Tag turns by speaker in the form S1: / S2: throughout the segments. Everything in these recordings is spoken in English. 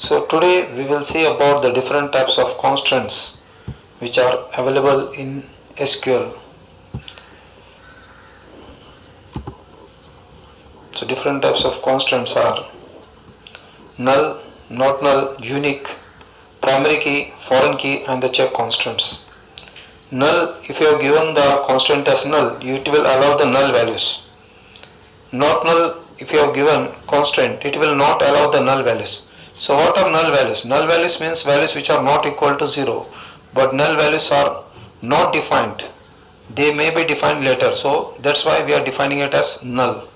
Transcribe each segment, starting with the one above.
S1: So today we will see about the different types of constants which are available in SQL. So different types of constants are null, not null, unique, primary key, foreign key and the check constants. Null, if you have given the constant as null, it will allow the null values. Not null, if you have given constant, it will not allow the null values. So what are null values? Null values means values which are not equal to 0, but null values are not defined. They may be defined later, so that's why we are defining it as null.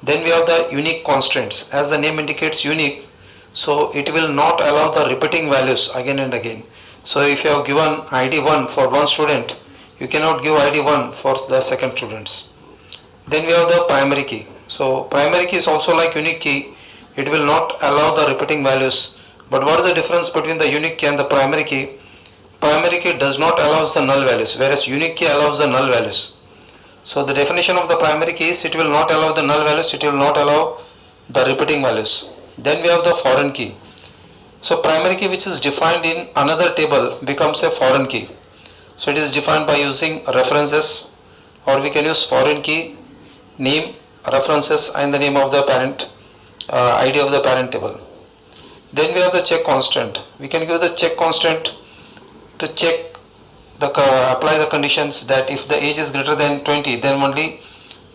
S1: Then we have the unique constants. As the name indicates unique, so it will not allow the repeating values again and again. So if you have given ID 1 for one student, you cannot give ID 1 for the second students. Then we have the primary key. So primary key is also like unique key. It will not allow the repeating values. But what is the difference between the unique key and the primary key? Primary key does not allow the null values, whereas unique key allows the null values. So the definition of the primary key is it will not allow the null values, it will not allow the repeating values. Then we have the foreign key. So primary key which is defined in another table becomes a foreign key. So it is defined by using references, or we can use foreign key, name, references and the name of the parent, ID of the parent table. Then we have the check constant. We can give the check constant to check apply the conditions that if the age is greater than 20, then only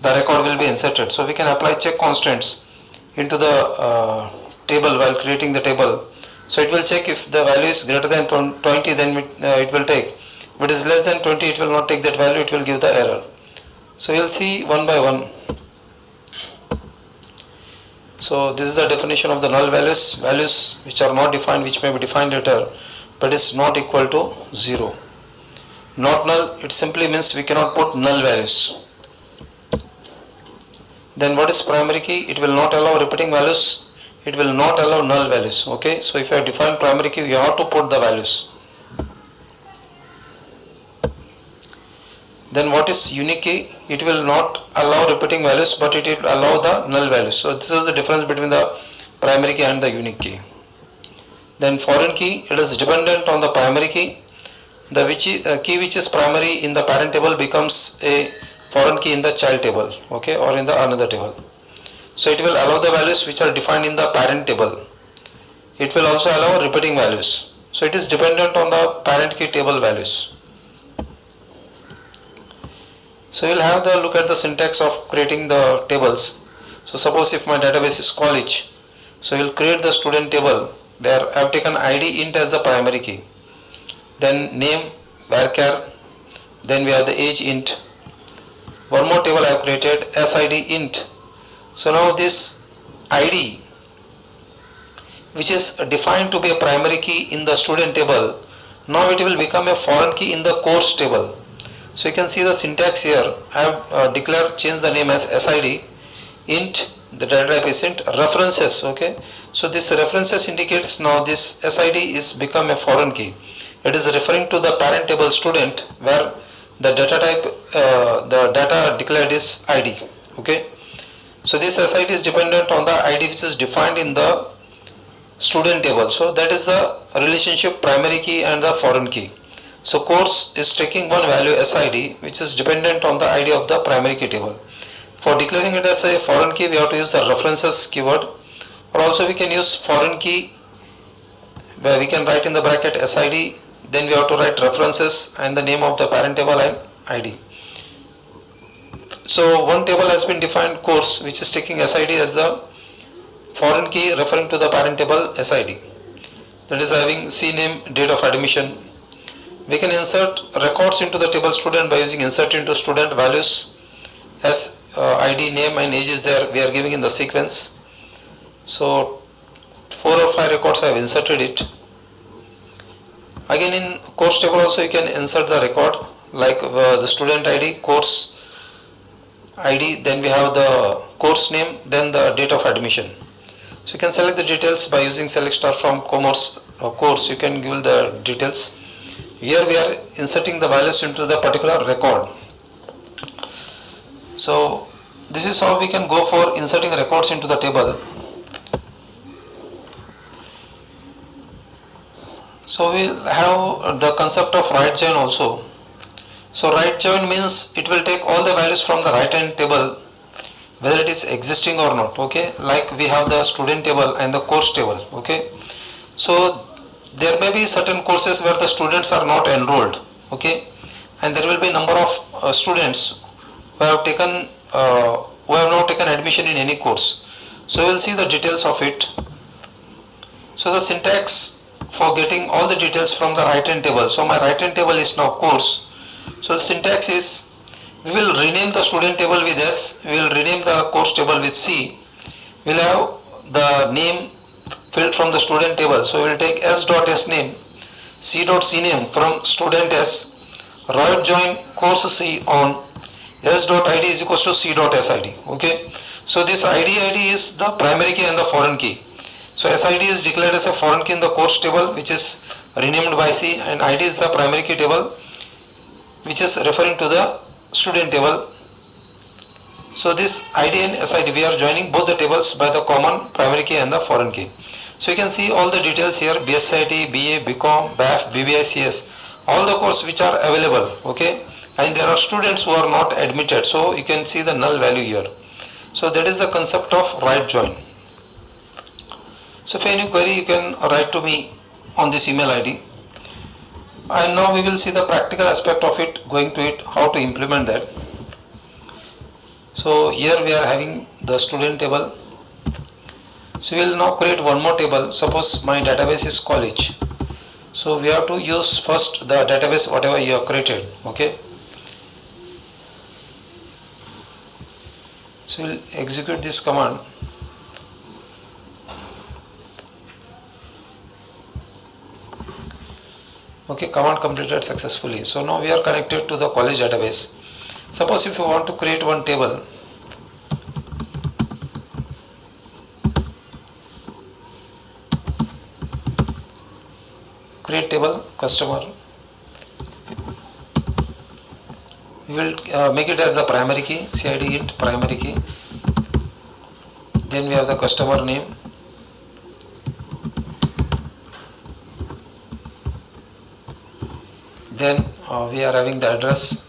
S1: the record will be inserted. So we can apply check constants into the table while creating the table. So it will check if the value is greater than 20, then it will take. If it is less than 20, it will not take that value, it will give the error. So we will see one by one. So this is the definition of the null values, values which are not defined, which may be defined later, but is not equal to 0. Not null, it simply means we cannot put null values. Then what is primary key? It will not allow repeating values, it will not allow null values. Okay, so if you have defined primary key, you have to put the values. Then what is unique key? It will not allow repeating values, but it will allow the null values. So this is the difference between the primary key and the unique key. Then foreign key, it is dependent on the primary key. The key which is primary in the parent table becomes a foreign key in the child table, okay, or in the another table. So it will allow the values which are defined in the parent table. It will also allow repeating values. So it is dependent on the parent key table values. So you will have the look at the syntax of creating the tables. So suppose if my database is college, so you will create the student table where I have taken ID int as the primary key. Then name varchar, then we have the age int. One more table I have created SID int. So now this ID which is defined to be a primary key in the student table, now it will become a foreign key in the course table. So you can see the syntax here. I have changed the name as SID int, the data type is int, references, okay. So this references indicates now this SID is become a foreign key. It is referring to the parent table student where the data type, the data declared is ID. Okay. So this SID is dependent on the ID which is defined in the student table. So that is the relationship primary key and the foreign key. So course is taking one value SID which is dependent on the ID of the primary key table. For declaring it as a foreign key, we have to use the references keyword, or also we can use foreign key where we can write in the bracket SID. Then we have to write references and the name of the parent table and ID. So one table has been defined course which is taking SID as the foreign key referring to the parent table SID. That is having CNAME, date of admission. We can insert records into the table student by using insert into student values as ID, name and age is there. We are giving in the sequence. So 4 or 5 records I have inserted it. Again in course table also you can insert the record like the student ID, course ID, then we have the course name, then the date of admission. So you can select the details by using select star from course, you can give the details. Here we are inserting the values into the particular record. So this is how we can go for inserting records into the table. So we'll have the concept of right join also. So right join means it will take all the values from the right hand table whether it is existing or not. Okay, like we have the student table and the course table. Okay, so there may be certain courses where the students are not enrolled. Okay, and there will be number of students who have taken who have not taken admission in any course. So we will see the details of it. So the syntax for getting all the details from the right hand table. So my right hand table is now course. So the syntax is, we will rename the student table with S, we will rename the course table with C. We will have the name filled from the student table. So we will take S.S name, C.C name from student S, right join course C on S.id is equals to C.SID. Okay. So this ID is the primary key and the foreign key. So SID is declared as a foreign key in the course table which is renamed by C, and ID is the primary key table which is referring to the student table. So this ID and SID, we are joining both the tables by the common primary key and the foreign key. So you can see all the details here: BSIT, BA, BCom, BAF, BBICS, all the courses which are available. Okay, and there are students who are not admitted, so you can see the null value here. So that is the concept of right join. So if any query, you can write to me on this email ID. And now we will see the practical aspect of it, going to it, how to implement that. So here we are having the student table. So we will now create one more table. Suppose my database is college. So we have to use first the database whatever you have created. Okay. So we will execute this command. Okay, command completed successfully. So now we are connected to the college database. Suppose if you want to create one table, create table customer, we will make it as the primary key, CID int primary key. Then we have the customer name. Then we are having the address.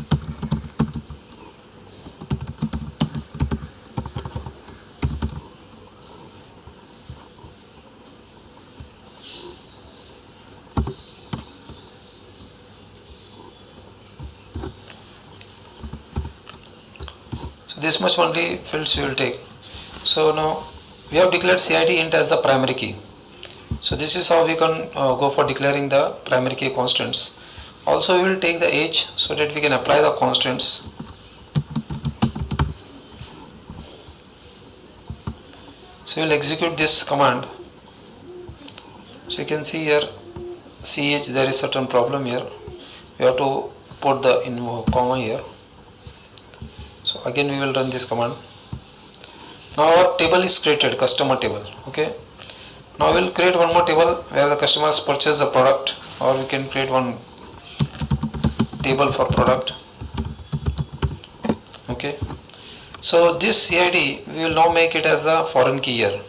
S1: So this much only fields we will take. So now we have declared CID int as the primary key. So this is how we can go for declaring the primary key constants. Also we will take the age so that we can apply the constants. So we will execute this command. So you can see here CH, there is certain problem here. We have to put the comma here. So again we will run this command. Now our table is created, customer table. Okay. Now we will create one more table where the customers purchase the product, or we can create one table for product. Okay, so this CID we will now make it as the foreign key here.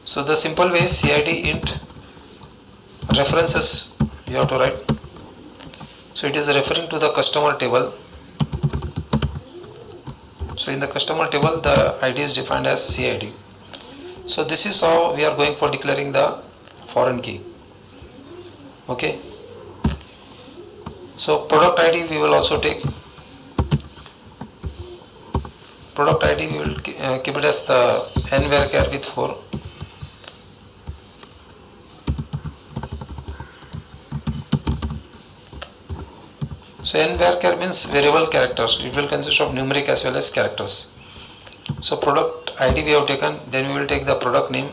S1: So the simple way is CID int references you have to write. So it is referring to the customer table. So in the customer table the ID is defined as CID. So this is how we are going for declaring the foreign key. Okay. So product ID we will also take. Product ID we will keep it as the nvarchar with 4. So nvarchar means variable characters. It will consist of numeric as well as characters. So product ID we have taken, then we will take the product name.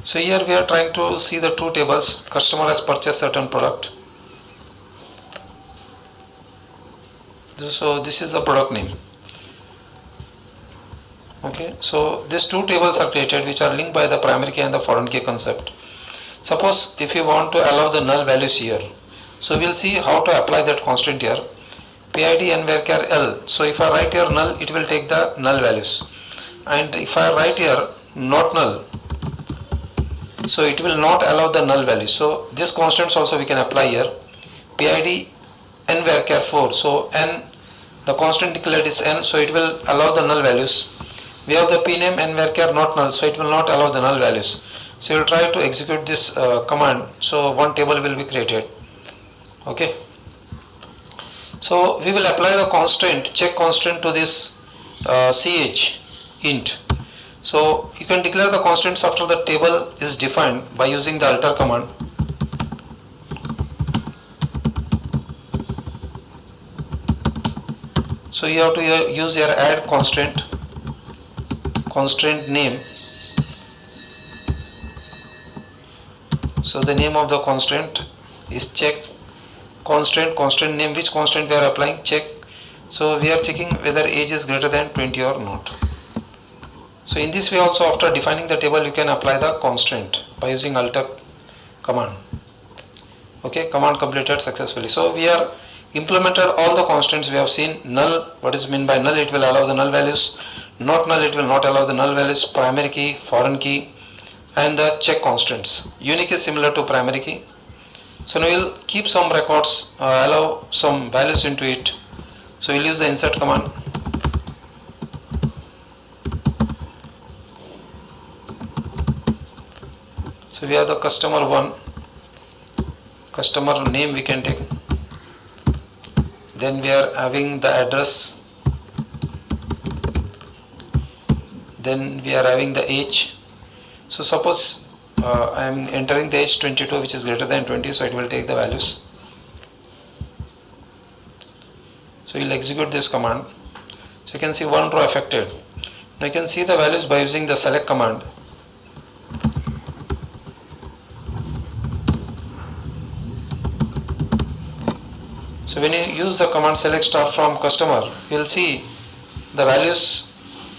S1: So here we are trying to see the two tables. Customer has purchased certain product. So this is the product name. Okay, so these two tables are created which are linked by the primary key and the foreign key concept. Suppose if you want to allow the null values here, so we will see how to apply that constant here. PID nvarchar L. So if I write here null, it will take the null values. and if I write here not null, so it will not allow the null value. So this constants also we can apply here. PID n varchar 4, so n, the constant declared is n, so it will allow the null values. We have the pname n varchar not null, so it will not allow the null values. So you will try to execute this command, so one table will be created. Okay, so we will apply the constant, check constant to this ch int. So you can declare the constants after the table is defined by using the alter command. So you have to use your add constraint name. So the name of the constraint is check constant name, which constant we are applying, check. So we are checking whether age is greater than 20 or not. So in this way also, after defining the table, you can apply the constraint by using alter command. Okay, command completed successfully. So we are implemented all the constants we have seen. Null, what is meant by null? It will allow the null values. Not null, it will not allow the null values. Primary key, foreign key, and the check constants. Unique is similar to primary key. So now we'll keep some records, allow some values into it. So we'll use the insert command. So we have the customer 1, customer name we can take. Then we are having the address. Then we are having the age. So suppose I am entering the age 22, which is greater than 20, so it will take the values. So we will execute this command. So you can see one row affected. Now you can see the values by using the select command. So when you use the command select star from customer, you will see the values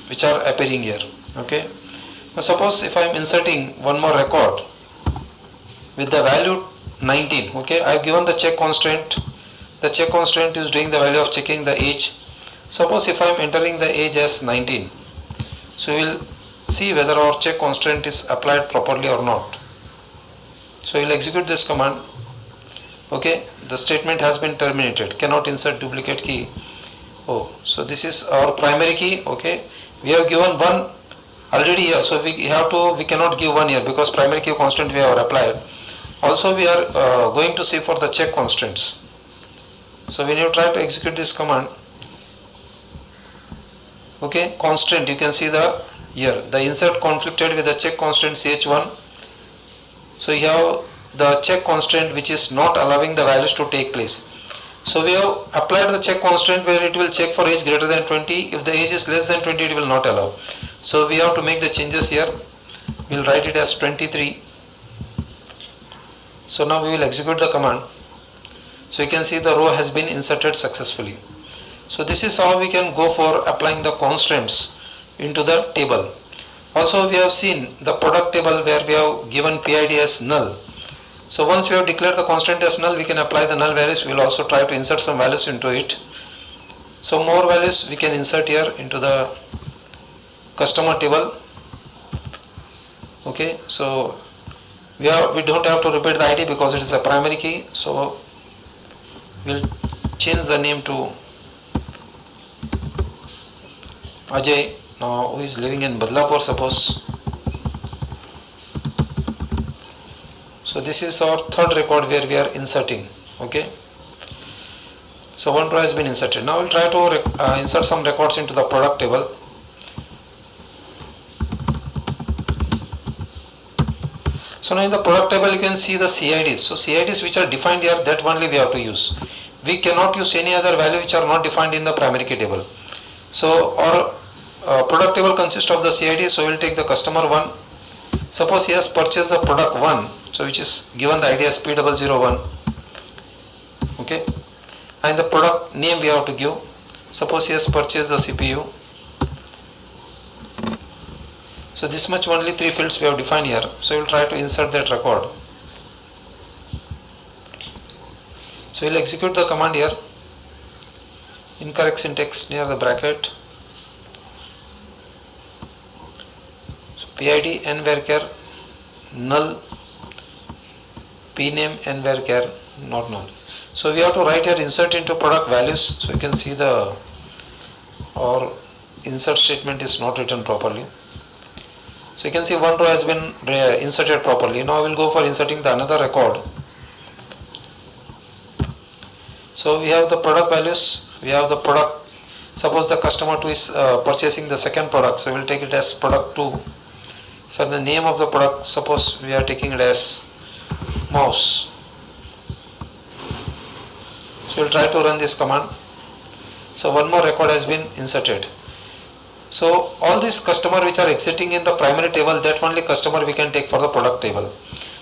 S1: which are appearing here. Okay. Now suppose if I am inserting one more record with the value 19. Okay, I have given the check constraint. The check constraint is doing the value of checking the age. Suppose if I am entering the age as 19. So we will see whether our check constraint is applied properly or not. So we will execute this command. Okay, the statement has been terminated, cannot insert duplicate key. Oh, so this is our primary key. Okay, we have given one already here, so we cannot give one here because primary key constant we have applied. Also we are going to see for the check constants. So when you try to execute this command, okay, constant, you can see the insert conflicted with the check constant ch1. So you have the check constant which is not allowing the values to take place. So we have applied the check constant where it will check for age greater than 20. If the age is less than 20, it will not allow. So we have to make the changes here. We will write it as 23. So now we will execute the command. So you can see the row has been inserted successfully. So this is how we can go for applying the constants into the table. Also we have seen the product table where we have given PID as null. So once we have declared the constant as null, we can apply the null values. We will also try to insert some values into it. So more values we can insert here into the customer table. Okay, so we don't have to repeat the ID because it is a primary key. So we'll change the name to Ajay, now who is living in Badlapur, suppose. So this is our third record where we are inserting. Okay, so one row has been inserted. Now we'll try to insert some records into the product table. So now in the product table you can see the CIDs. So CIDs which are defined here, that only we have to use. We cannot use any other value which are not defined in the primary key table. So our product table consists of the CID. So we will take the customer 1. Suppose he has purchased the product 1. So which is given the ID as P001. Okay, and the product name we have to give. Suppose he has purchased the CPU. So this much only 3 fields we have defined here. So we will try to insert that record. So we will execute the command here. Incorrect syntax near the bracket. PID n varchar null, pname n varchar not null. So we have to write here insert into product values. So you can see the or insert statement is not written properly. So you can see one row has been inserted properly. Now we will go for inserting the another record. So we have the product values, we have the product. Suppose the customer 2 is purchasing the second product, so we will take it as product 2. So the name of the product, suppose we are taking it as mouse. So we will try to run this command. So one more record has been inserted. So all these customer which are exiting in the primary table, that only customer we can take for the product table.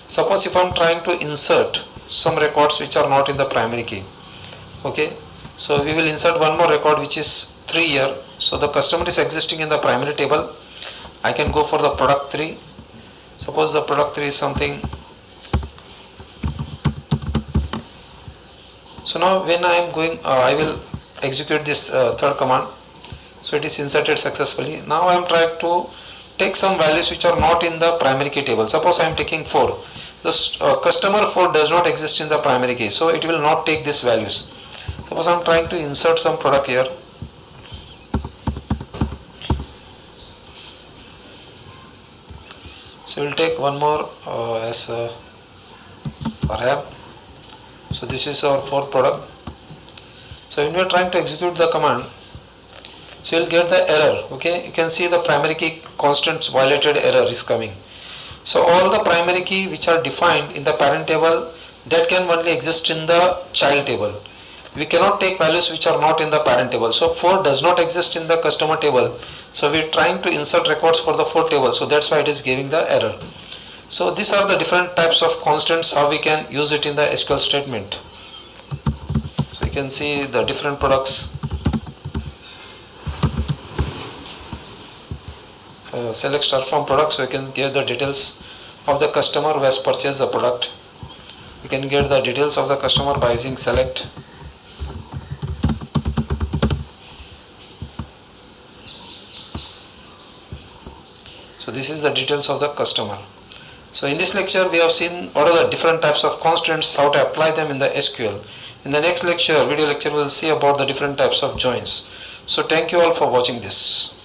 S1: Suppose if I am trying to insert some records which are not in the primary key. Okay, so we will insert one more record which is 3 here. So the customer is existing in the primary table. I can go for the product 3. Suppose the product 3 is something. So now when I am going, I will execute this third command. So it is inserted successfully. Now I am trying to take some values which are not in the primary key table. Suppose I am taking 4. This customer 4 does not exist in the primary key, so it will not take these values. Suppose I am trying to insert some product here. So we will take one more as RAM. So this is our fourth product. So when we are trying to execute the command, so you will get the error. Okay, you can see the primary key constants violated error is coming. So all the primary key which are defined in the parent table, that can only exist in the child table. We cannot take values which are not in the parent table. So 4 does not exist in the customer table. So we are trying to insert records for the 4 table. So that's why it is giving the error. So these are the different types of constants, how we can use it in the SQL statement. So you can see the different products. Select star from product, so you can give the details of the customer who has purchased the product. You can get the details of the customer by using select. So this is the details of the customer. So in this lecture we have seen what are the different types of constants, how to apply them in the SQL. In the next lecture, video lecture, we will see about the different types of joins. So thank you all for watching this.